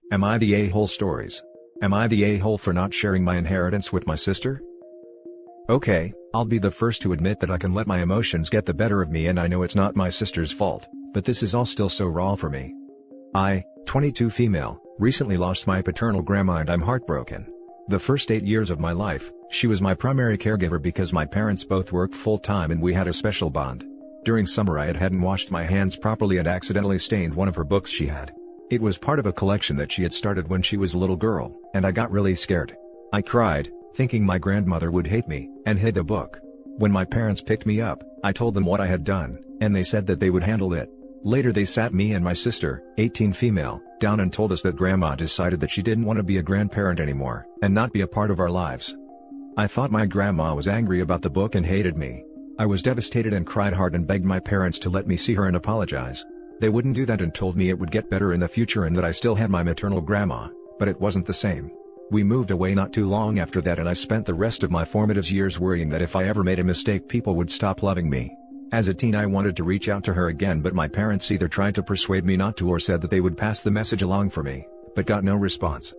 Am I the a-hole stories? Am I the a-hole for not sharing my inheritance with my sister? Okay, I'll be the first to admit that I can let my emotions get the better of me, and I know it's not my sister's fault, but this is all still so raw for me. I, 22 female, recently lost my paternal grandma and I'm heartbroken. The first 8 years of my life, she was my primary caregiver because my parents both worked full-time and we had a special bond. During summer I hadn't washed my hands properly and accidentally stained one of her books she had. It was part of a collection that she had started when she was a little girl, and I got really scared. I cried, thinking my grandmother would hate me, and hid the book. When my parents picked me up, I told them what I had done, and they said that they would handle it. Later they sat me and my sister, 18 female, down and told us that Grandma decided that she didn't want to be a grandparent anymore, and not be a part of our lives. I thought my grandma was angry about the book and hated me. I was devastated and cried hard and begged my parents to let me see her and apologize. They wouldn't do that and told me it would get better in the future and that I still had my maternal grandma, but it wasn't the same. We moved away not too long after that, and I spent the rest of my formative years worrying that if I ever made a mistake people would stop loving me. As a teen I wanted to reach out to her again, but my parents either tried to persuade me not to or said that they would pass the message along for me, but got no response.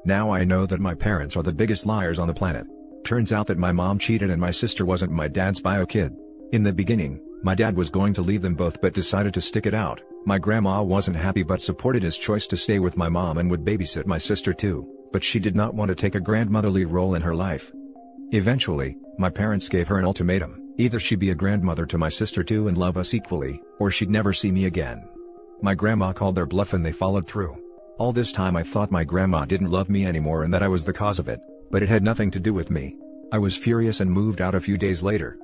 Now I know that my parents are the biggest liars on the planet. Turns out that my mom cheated and my sister wasn't my dad's bio kid. In the beginning, my dad was going to leave them both but decided to stick it out. My grandma wasn't happy but supported his choice to stay with my mom and would babysit my sister too, but she did not want to take a grandmotherly role in her life. Eventually, my parents gave her an ultimatum: either she'd be a grandmother to my sister too and love us equally, or she'd never see me again. My grandma called their bluff and they followed through. All this time I thought my grandma didn't love me anymore and that I was the cause of it, but it had nothing to do with me. I was furious and moved out a few days later.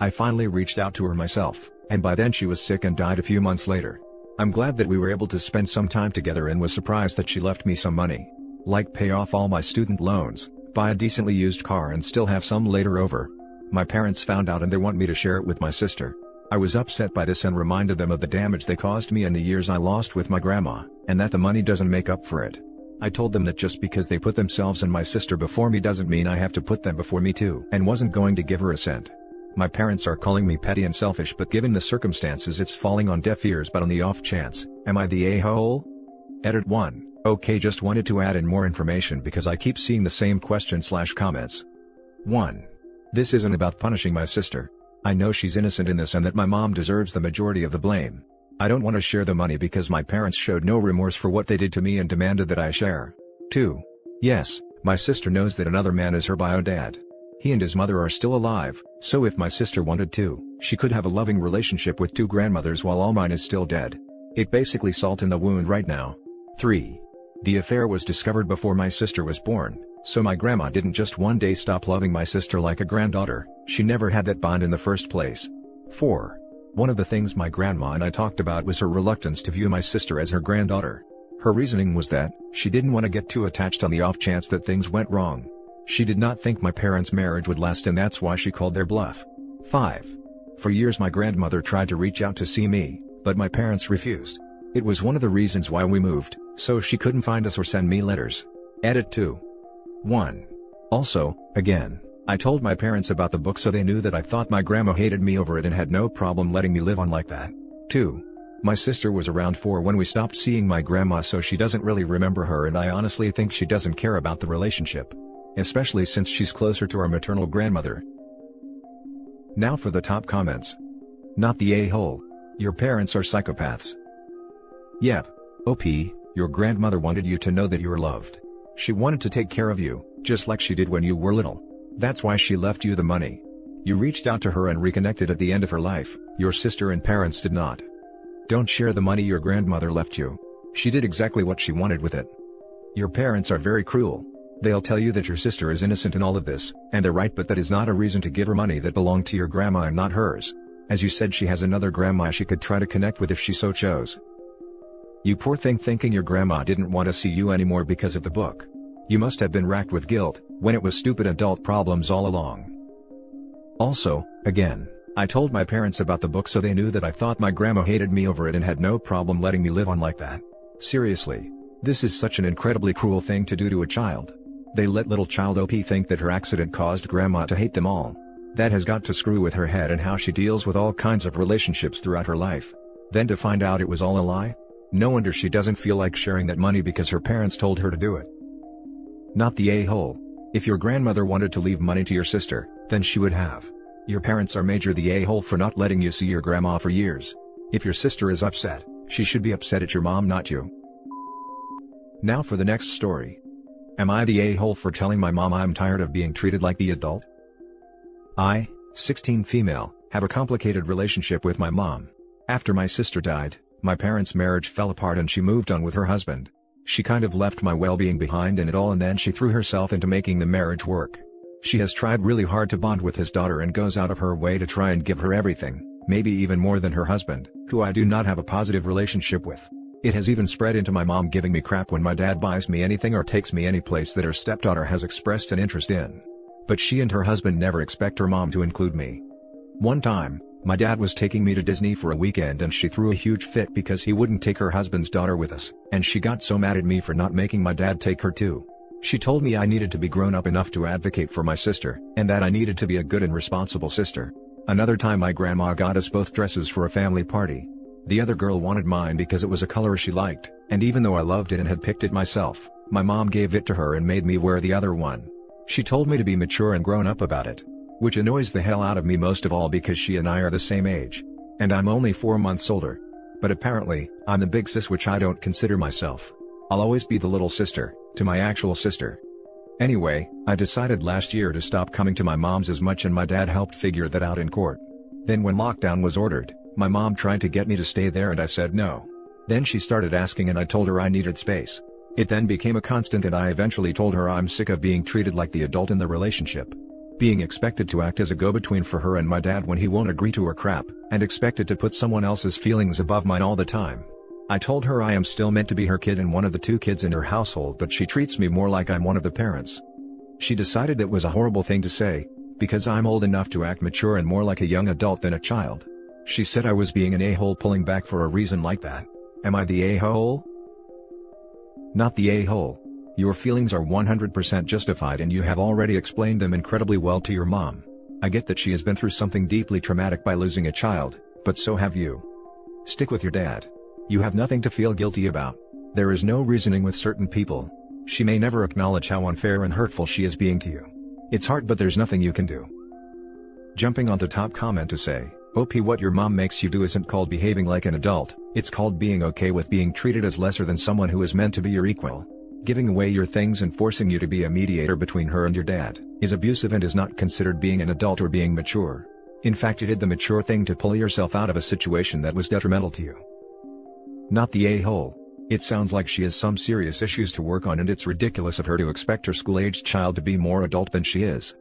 I finally reached out to her myself, and by then she was sick and died a few months later. I'm glad that we were able to spend some time together and was surprised that she left me some money. Like pay off all my student loans, buy a decently used car and still have some later over. My parents found out and they want me to share it with my sister. I was upset by this and reminded them of the damage they caused me and the years I lost with my grandma, and that the money doesn't make up for it. I told them that just because they put themselves and my sister before me doesn't mean I have to put them before me too, and wasn't going to give her a cent. My parents are calling me petty and selfish, but given the circumstances it's falling on deaf ears. But on the off chance, am I the a-hole? Edit 1. Okay, just wanted to add in more information because I keep seeing the same question/comments. 1. This isn't about punishing my sister. I know she's innocent in this and that my mom deserves the majority of the blame. I don't want to share the money because my parents showed no remorse for what they did to me and demanded that I share. 2. Yes, my sister knows that another man is her bio dad. He and his mother are still alive, so if my sister wanted to, she could have a loving relationship with 2 grandmothers while all mine is still dead. It basically salt in the wound right now. 3. The affair was discovered before my sister was born, so my grandma didn't just one day stop loving my sister like a granddaughter. She never had that bond in the first place. 4. One of the things my grandma and I talked about was her reluctance to view my sister as her granddaughter. Her reasoning was that she didn't want to get too attached on the off chance that things went wrong. She did not think my parents' marriage would last, and that's why she called their bluff. 5. For years my grandmother tried to reach out to see me, but my parents refused. It was one of the reasons why we moved, so she couldn't find us or send me letters. Edit 2. 1. Also, again, I told my parents about the book so they knew that I thought my grandma hated me over it and had no problem letting me live on like that. 2. My sister was around 4 when we stopped seeing my grandma, so she doesn't really remember her, and I honestly think she doesn't care about the relationship. Especially since she's closer to our maternal grandmother. Now for the top comments. Not the a-hole. Your parents are psychopaths. Yep. OP, your grandmother wanted you to know that you were loved. She wanted to take care of you, just like she did when you were little. That's why she left you the money. You reached out to her and reconnected at the end of her life. Your sister and parents did not. Don't share the money your grandmother left you. She did exactly what she wanted with it. Your parents are very cruel. They'll tell you that your sister is innocent in all of this, and they're right, but that is not a reason to give her money that belonged to your grandma and not hers. As you said, she has another grandma she could try to connect with if she so chose. You poor thing, thinking your grandma didn't want to see you anymore because of the book. You must have been racked with guilt, when it was stupid adult problems all along. Also, again, I told my parents about the book so they knew that I thought my grandma hated me over it and had no problem letting me live on like that. Seriously. This is such an incredibly cruel thing to do to a child. They let little child OP think that her accident caused grandma to hate them all. That has got to screw with her head and how she deals with all kinds of relationships throughout her life. Then to find out it was all a lie? No wonder she doesn't feel like sharing that money because her parents told her to do it. Not the a-hole. If your grandmother wanted to leave money to your sister, then she would have. Your parents are major the a-hole for not letting you see your grandma for years. If your sister is upset, she should be upset at your mom, not you. Now for the next story. Am I the a-hole for telling my mom I'm tired of being treated like the adult? I, 16 female, have a complicated relationship with my mom. After my sister died, my parents' marriage fell apart and she moved on with her husband. She kind of left my well-being behind in it all and then she threw herself into making the marriage work. She has tried really hard to bond with his daughter and goes out of her way to try and give her everything, maybe even more than her husband, who I do not have a positive relationship with. It has even spread into my mom giving me crap when my dad buys me anything or takes me any place that her stepdaughter has expressed an interest in. But she and her husband never expect her mom to include me. One time, my dad was taking me to Disney for a weekend and she threw a huge fit because he wouldn't take her husband's daughter with us, and she got so mad at me for not making my dad take her too. She told me I needed to be grown up enough to advocate for my sister, and that I needed to be a good and responsible sister. Another time my grandma got us both dresses for a family party. The other girl wanted mine because it was a color she liked, and even though I loved it and had picked it myself, my mom gave it to her and made me wear the other one. She told me to be mature and grown up about it. Which annoys the hell out of me most of all because she and I are the same age. And I'm only 4 months older. But apparently, I'm the big sis, which I don't consider myself. I'll always be the little sister, to my actual sister. Anyway, I decided last year to stop coming to my mom's as much and my dad helped figure that out in court. Then when lockdown was ordered, my mom tried to get me to stay there and I said no. Then she started asking and I told her I needed space. It then became a constant and I eventually told her I'm sick of being treated like the adult in the relationship. Being expected to act as a go-between for her and my dad when he won't agree to her crap, and expected to put someone else's feelings above mine all the time. I told her I am still meant to be her kid and one of the 2 kids in her household, but she treats me more like I'm one of the parents. She decided it was a horrible thing to say, because I'm old enough to act mature and more like a young adult than a child. She said I was being an a-hole pulling back for a reason like that. Am I the a-hole? Not the a-hole. Your feelings are 100% justified and you have already explained them incredibly well to your mom. I get that she has been through something deeply traumatic by losing a child, but so have you. Stick with your dad. You have nothing to feel guilty about. There is no reasoning with certain people. She may never acknowledge how unfair and hurtful she is being to you. It's hard, but there's nothing you can do. Jumping onto top comment to say, OP, what your mom makes you do isn't called behaving like an adult, it's called being okay with being treated as lesser than someone who is meant to be your equal. Giving away your things and forcing you to be a mediator between her and your dad is abusive and is not considered being an adult or being mature. In fact, you did the mature thing to pull yourself out of a situation that was detrimental to you. Not the a-hole. It sounds like she has some serious issues to work on and it's ridiculous of her to expect her school-aged child to be more adult than she is.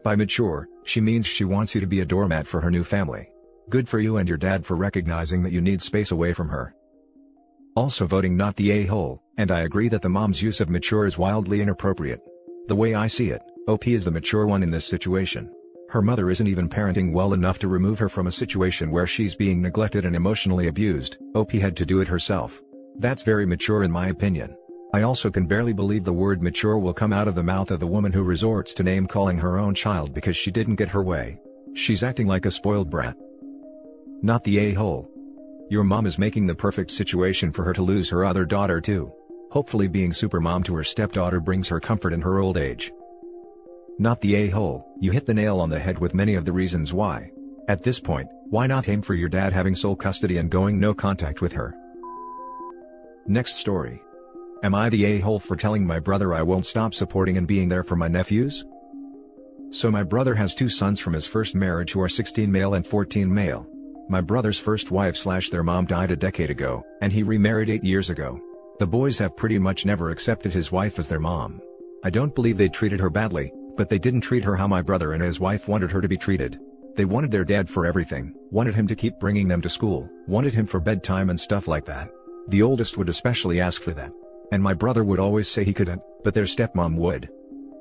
By mature, she means she wants you to be a doormat for her new family. Good for you and your dad for recognizing that you need space away from her. Also voting not the a-hole, and I agree that the mom's use of mature is wildly inappropriate. The way I see it, OP is the mature one in this situation. Her mother isn't even parenting well enough to remove her from a situation where she's being neglected and emotionally abused. OP had to do it herself. That's very mature in my opinion. I also can barely believe the word mature will come out of the mouth of the woman who resorts to name-calling her own child because she didn't get her way. She's acting like a spoiled brat. Not the a-hole. Your mom is making the perfect situation for her to lose her other daughter too. Hopefully being supermom to her stepdaughter brings her comfort in her old age. Not the a-hole. You hit the nail on the head with many of the reasons why. At this point, why not aim for your dad having sole custody and going no contact with her? Next story. Am I the a-hole for telling my brother I won't stop supporting and being there for my nephews? So my brother has 2 sons from his first marriage who are 16 male and 14 male. My brother's first wife/their mom died a decade ago, and he remarried 8 years ago. The boys have pretty much never accepted his wife as their mom. I don't believe they treated her badly, but they didn't treat her how my brother and his wife wanted her to be treated. They wanted their dad for everything, wanted him to keep bringing them to school, wanted him for bedtime and stuff like that. The oldest would especially ask for that. And my brother would always say he couldn't, but their stepmom would.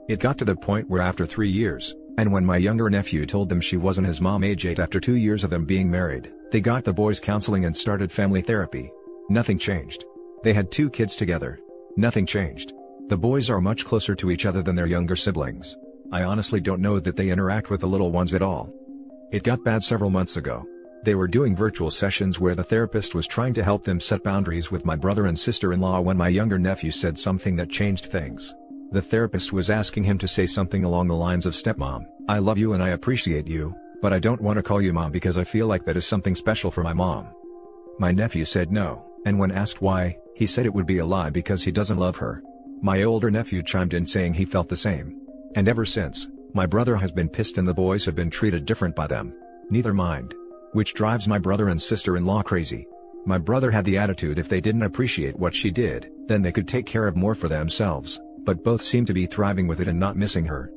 It got to the point where after 3 years, and when my younger nephew told them she wasn't his mom age 8 after 2 years of them being married, they got the boys counseling and started family therapy. Nothing changed. They had 2 kids together. Nothing changed. The boys are much closer to each other than their younger siblings. I honestly don't know that they interact with the little ones at all. It got bad several months ago. They were doing virtual sessions where the therapist was trying to help them set boundaries with my brother and sister-in-law when my younger nephew said something that changed things. The therapist was asking him to say something along the lines of, "Stepmom, I love you and I appreciate you, but I don't want to call you mom because I feel like that is something special for my mom." My nephew said no, and when asked why, he said it would be a lie because he doesn't love her. My older nephew chimed in saying he felt the same. And ever since, my brother has been pissed and the boys have been treated different by them. Neither mind. Which drives my brother and sister-in-law crazy. My brother had the attitude if they didn't appreciate what she did, then they could take care of more for themselves, but both seem to be thriving with it and not missing her.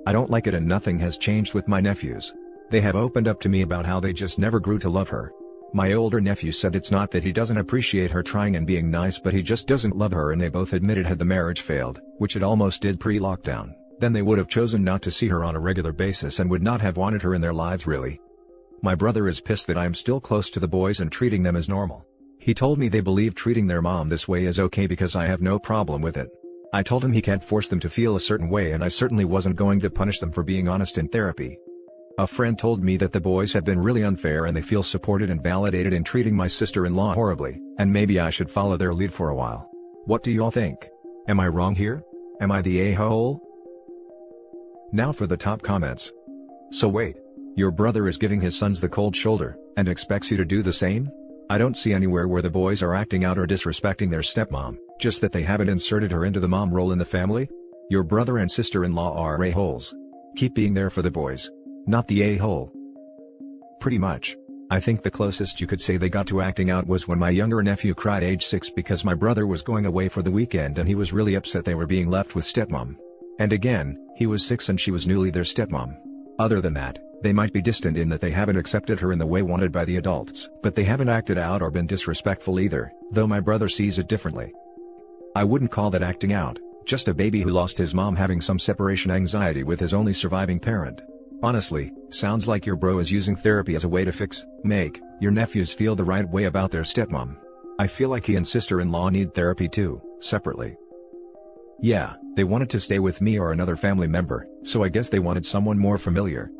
I don't like it and nothing has changed with my nephews. They have opened up to me about how they just never grew to love her. My older nephew said it's not that he doesn't appreciate her trying and being nice but he just doesn't love her, and they both admitted had the marriage failed, which it almost did pre-lockdown, then they would have chosen not to see her on a regular basis and would not have wanted her in their lives really. My brother is pissed that I am still close to the boys and treating them as normal. He told me they believe treating their mom this way is okay because I have no problem with it. I told him he can't force them to feel a certain way and I certainly wasn't going to punish them for being honest in therapy. A friend told me that the boys have been really unfair and they feel supported and validated in treating my sister-in-law horribly, and maybe I should follow their lead for a while. What do y'all think? Am I wrong here? Am I the a-hole? Now for the top comments. So wait. Your brother is giving his sons the cold shoulder, and expects you to do the same? I don't see anywhere where the boys are acting out or disrespecting their stepmom, just that they haven't inserted her into the mom role in the family? Your brother and sister-in-law are a-holes. Keep being there for the boys. Not the a-hole. Pretty much. I think the closest you could say they got to acting out was when my younger nephew cried age 6 because my brother was going away for the weekend and he was really upset they were being left with stepmom. And again, he was 6 and she was newly their stepmom. Other than that, they might be distant in that they haven't accepted her in the way wanted by the adults, but they haven't acted out or been disrespectful either, though my brother sees it differently. I wouldn't call that acting out, just a baby who lost his mom having some separation anxiety with his only surviving parent. Honestly, sounds like your bro is using therapy as a way to make your nephews feel the right way about their stepmom. I feel like he and sister-in-law need therapy too, separately. Yeah, they wanted to stay with me or another family member, so I guess they wanted someone more familiar.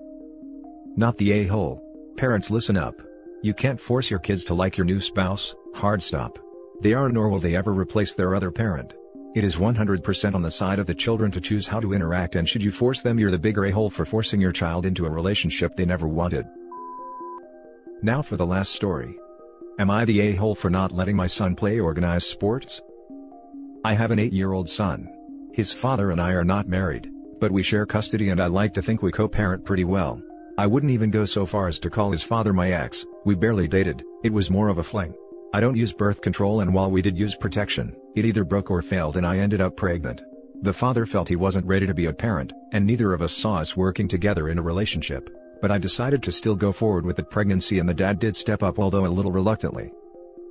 Not the a-hole. Parents, listen up. You can't force your kids to like your new spouse, hard stop. They aren't nor will they ever replace their other parent. It is 100% on the side of the children to choose how to interact, and should you force them, you're the bigger a-hole for forcing your child into a relationship they never wanted. Now for the last story. Am I the a-hole for not letting my son play organized sports? I have an 8-year-old son. His father and I are not married, but we share custody and I like to think we co-parent pretty well. I wouldn't even go so far as to call his father my ex, we barely dated, it was more of a fling. I don't use birth control, and while we did use protection, it either broke or failed and I ended up pregnant. The father felt he wasn't ready to be a parent, and neither of us saw us working together in a relationship, but I decided to still go forward with the pregnancy and the dad did step up, although a little reluctantly.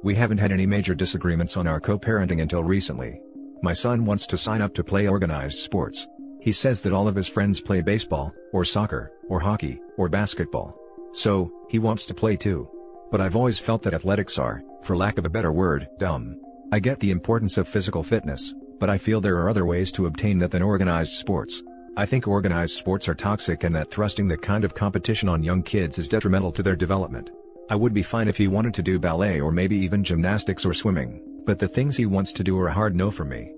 We haven't had any major disagreements on our co-parenting until recently. My son wants to sign up to play organized sports. He says that all of his friends play baseball, or soccer, or hockey, or basketball. So, he wants to play too. But I've always felt that athletics are, for lack of a better word, dumb. I get the importance of physical fitness, but I feel there are other ways to obtain that than organized sports. I think organized sports are toxic and that thrusting that kind of competition on young kids is detrimental to their development. I would be fine if he wanted to do ballet or maybe even gymnastics or swimming, but the things he wants to do are a hard no for me.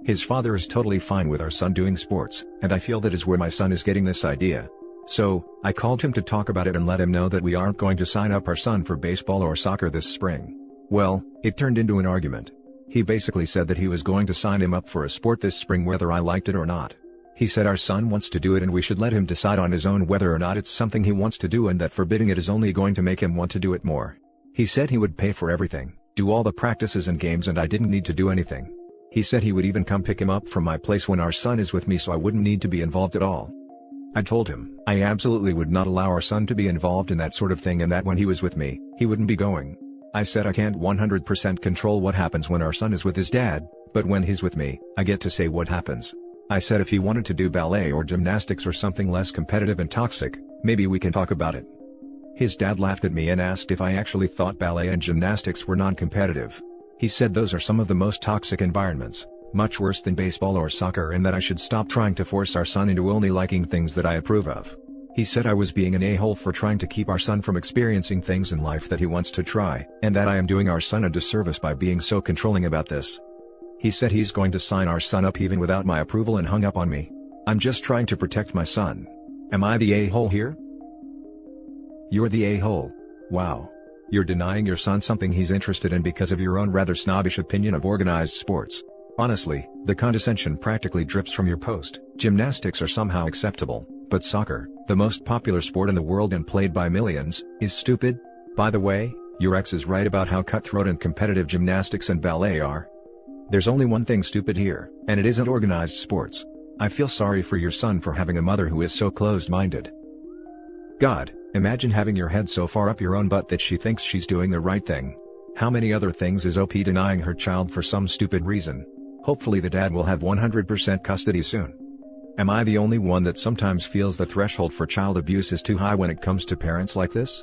His father is totally fine with our son doing sports, and I feel that is where my son is getting this idea. So, I called him to talk about it and let him know that we aren't going to sign up our son for baseball or soccer this spring. Well, it turned into an argument. He basically said that he was going to sign him up for a sport this spring whether I liked it or not. He said our son wants to do it and we should let him decide on his own whether or not it's something he wants to do, and that forbidding it is only going to make him want to do it more. He said he would pay for everything, do all the practices and games, and I didn't need to do anything. He said he would even come pick him up from my place when our son is with me so I wouldn't need to be involved at all. I told him I absolutely would not allow our son to be involved in that sort of thing and that when he was with me, he wouldn't be going. I said I can't 100% control what happens when our son is with his dad, but when he's with me, I get to say what happens. I said if he wanted to do ballet or gymnastics or something less competitive and toxic, maybe we can talk about it. His dad laughed at me and asked if I actually thought ballet and gymnastics were non-competitive. He said those are some of the most toxic environments, much worse than baseball or soccer, and that I should stop trying to force our son into only liking things that I approve of. He said I was being an a-hole for trying to keep our son from experiencing things in life that he wants to try, and that I am doing our son a disservice by being so controlling about this. He said he's going to sign our son up even without my approval and hung up on me. I'm just trying to protect my son. Am I the a-hole here? You're the a-hole. Wow. You're denying your son something he's interested in because of your own rather snobbish opinion of organized sports. Honestly, the condescension practically drips from your post. Gymnastics are somehow acceptable, but soccer, the most popular sport in the world and played by millions, is stupid? By the way, your ex is right about how cutthroat and competitive gymnastics and ballet are. There's only one thing stupid here, and it isn't organized sports. I feel sorry for your son for having a mother who is so closed-minded. God, imagine having your head so far up your own butt that she thinks she's doing the right thing. How many other things is OP denying her child for some stupid reason? Hopefully the dad will have 100% custody soon. Am I the only one that sometimes feels the threshold for child abuse is too high when it comes to parents like this?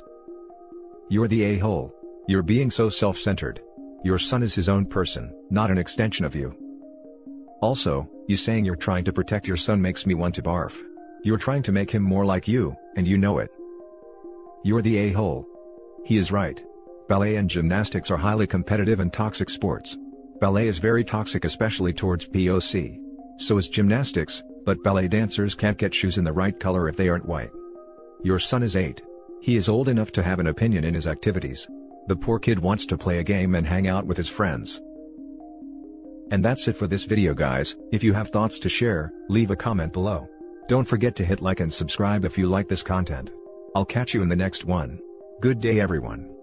You're the a-hole. You're being so self-centered. Your son is his own person, not an extension of you. Also, you saying you're trying to protect your son makes me want to barf. You're trying to make him more like you, and you know it. You're the a-hole. He is right. Ballet and gymnastics are highly competitive and toxic sports. Ballet is very toxic, especially towards POC. So is gymnastics, but ballet dancers can't get shoes in the right color if they aren't white. Your son is 8. He is old enough to have an opinion in his activities. The poor kid wants to play a game and hang out with his friends. And that's it for this video, guys. If you have thoughts to share, leave a comment below. Don't forget to hit like and subscribe if you like this content. I'll catch you in the next one. Good day, everyone.